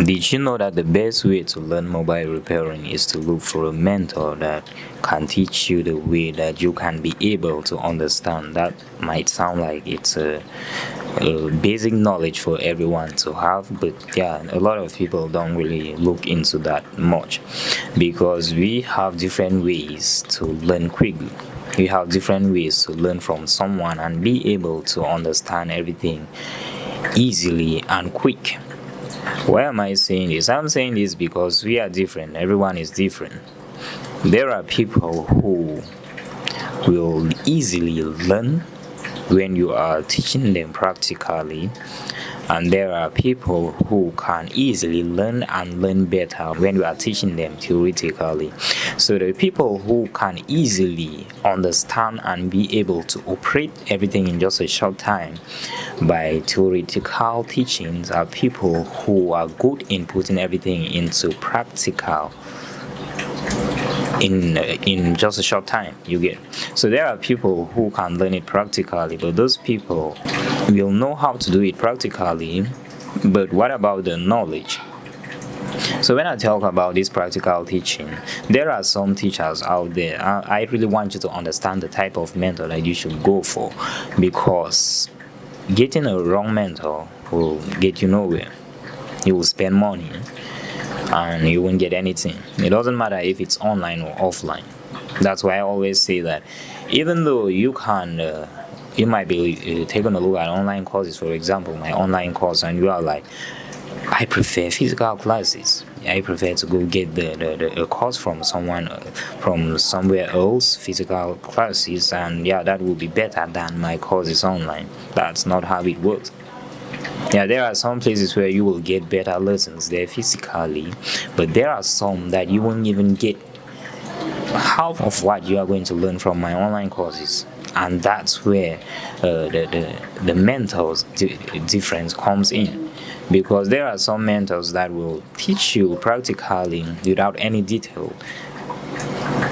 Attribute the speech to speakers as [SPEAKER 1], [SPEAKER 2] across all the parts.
[SPEAKER 1] Did you know that the best way to learn mobile repairing is to look for a mentor that can teach you the way that you can be able to understand? That might sound like it's a basic knowledge for everyone to have, but yeah, a lot of people don't really look into that much because we have different ways to learn quickly. We have different ways to learn from someone and be able to understand everything easily and quick. Why am I saying this? I'm saying this because we are different. Everyone is different. There are people who will easily learn when you are teaching them practically, and there are people who can easily learn and learn better when you are teaching them theoretically. So the people who can easily understand and be able to operate everything in just a short time by theoretical teachings are people who are good in putting everything into practical in just a short time. You get. So there are people who can learn it practically, but those people will know how to do it practically, but what about the knowledge? So when I talk about this practical teaching, there are some teachers out there. I really want you to understand the type of mentor that you should go for, because getting a wrong mentor will get you nowhere. You will spend money and you won't get anything. It doesn't matter if it's online or offline. That's why I always say that even though you might be taking a look at online courses, for example, my online course, and you are like, I prefer physical classes. I prefer to go get the course from someone from somewhere else, physical classes, and yeah, that will be better than my courses online. That's not how it works. Yeah, there are some places where you will get better lessons there physically, but there are some that you won't even get half of what you are going to learn from my online courses. And that's where the mentors difference comes in, because there are some mentors that will teach you practically without any detail,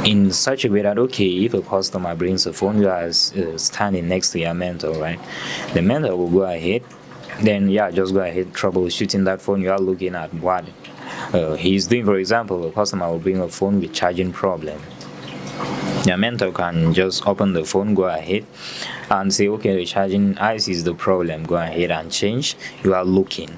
[SPEAKER 1] in such a way that, okay, if a customer brings a phone, you are standing next to your mentor, right? The mentor will go ahead, then yeah, just go ahead troubleshooting that phone. You are looking at what he's doing. For example, a customer will bring a phone with charging problem. Your mentor can just open the phone, go ahead and say, okay, the charging IC is the problem, go ahead and change. You are looking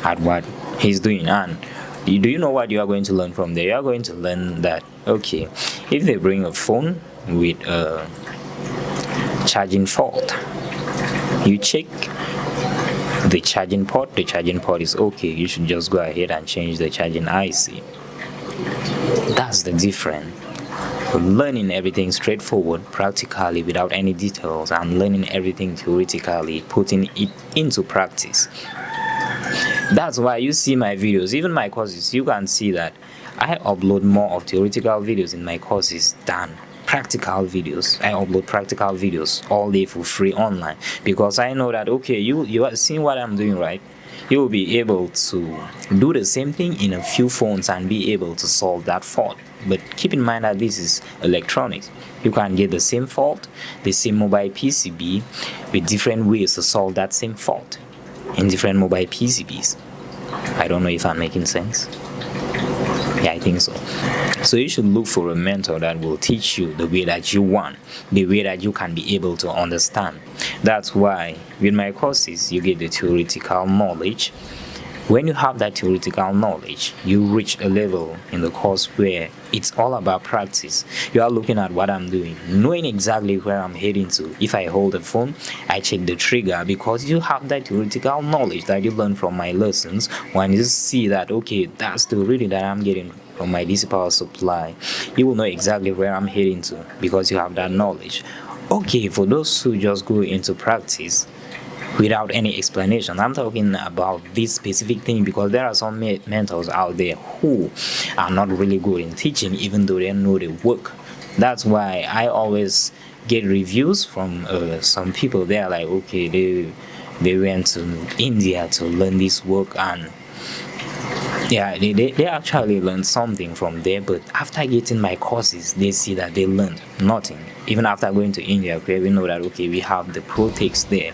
[SPEAKER 1] at what he's doing, and do you know what you are going to learn from there? You are going to learn that, okay, if they bring a phone with a charging fault, you check the charging port is okay, you should just go ahead and change the charging IC. That's the difference. Learning everything straightforward practically without any details, and learning everything theoretically, putting it into practice. That's why you see my videos, even my courses, you can see that I upload more of theoretical videos in my courses than practical videos. I upload practical videos all day for free online, because I know that, okay, you are seeing what I'm doing, right? You will be able to do the same thing in a few phones and be able to solve that fault. But keep in mind that this is electronics. You can get the same fault, the same mobile PCB, with different ways to solve that same fault in different mobile PCBs. I don't know if I'm making sense. Yeah, I think so. So you should look for a mentor that will teach you the way that you want, the way that you can be able to understand. That's why with my courses, you get the theoretical knowledge. When you have that theoretical knowledge, you reach a level in the course where it's all about practice. You are looking at what I'm doing, knowing exactly where I'm heading to. If I hold the phone, I check the trigger, because you have that theoretical knowledge that you learn from my lessons. When you see that, okay, that's the reading that I'm getting from my DC power supply, you will know exactly where I'm heading to, because you have that knowledge. Okay, for those who just go into practice without any explanation, I'm talking about this specific thing, because there are some mentors out there who are not really good in teaching, even though they know the work. That's why I always get reviews from some people. They are like, okay, they went to India to learn this work, and yeah, they actually learned something from there, but after getting my courses, they see that they learned nothing. Even after going to India, okay, we know that, okay, we have the pro takes there.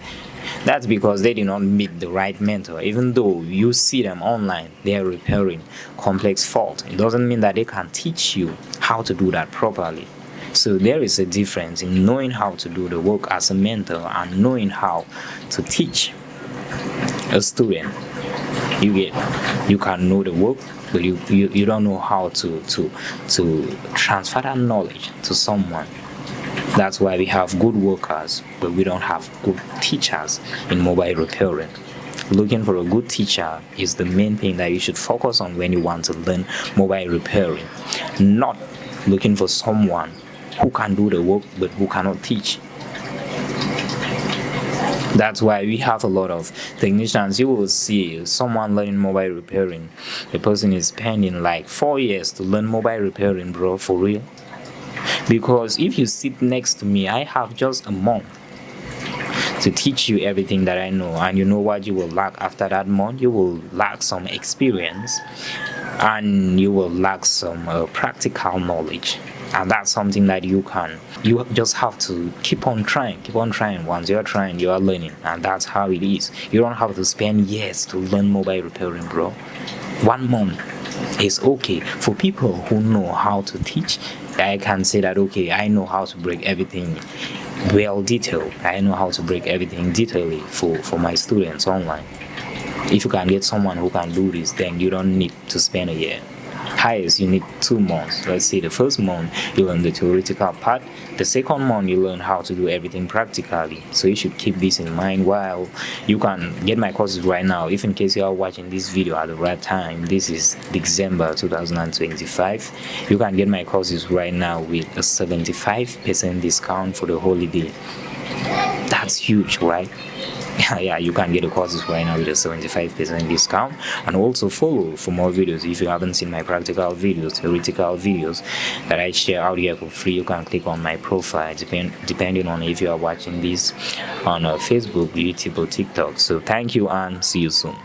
[SPEAKER 1] That's because they did not meet the right mentor. Even though you see them online, they are repairing complex fault. It doesn't mean that they can teach you how to do that properly. So there is a difference in knowing how to do the work as a mentor and knowing how to teach a student. You can know the work, but you don't know how to transfer that knowledge to someone. That's why we have good workers, but we don't have good teachers in mobile repairing. Looking for a good teacher is the main thing that you should focus on when you want to learn mobile repairing, not looking for someone who can do the work but who cannot teach. That's why we have a lot of technicians. You will see someone learning mobile repairing. The person is spending like 4 years to learn mobile repairing, bro, for real. Because if you sit next to me, I have just a month to teach you everything that I know, and you know what you will lack after that month? You will lack some experience, and you will lack some practical knowledge. And that's something that you just have to keep on trying. Once you're trying, you are learning, and that's how it is. You don't have to spend years to learn mobile repairing, bro. 1 month is okay. For people who know how to teach, I can say that, okay, I know how to break everything well detailed. I know how to break everything detailedly for my students online. If you can get someone who can do this, then you don't need to spend a year. Highest, you need 2 months. Let's say the first month you learn the theoretical part, the second month you learn how to do everything practically. So you should keep this in mind. While you can get my courses right now, if in case you are watching this video at the right time, this is December 2025, you can get my courses right now with a 75% discount for the holiday. That's huge, right? Yeah, you can get the courses right now with a 75% discount. And also follow for more videos. If you haven't seen my practical videos, theoretical videos that I share out here for free, you can click on my profile, depending on if you are watching this on Facebook, YouTube, or TikTok. So thank you, and see you soon.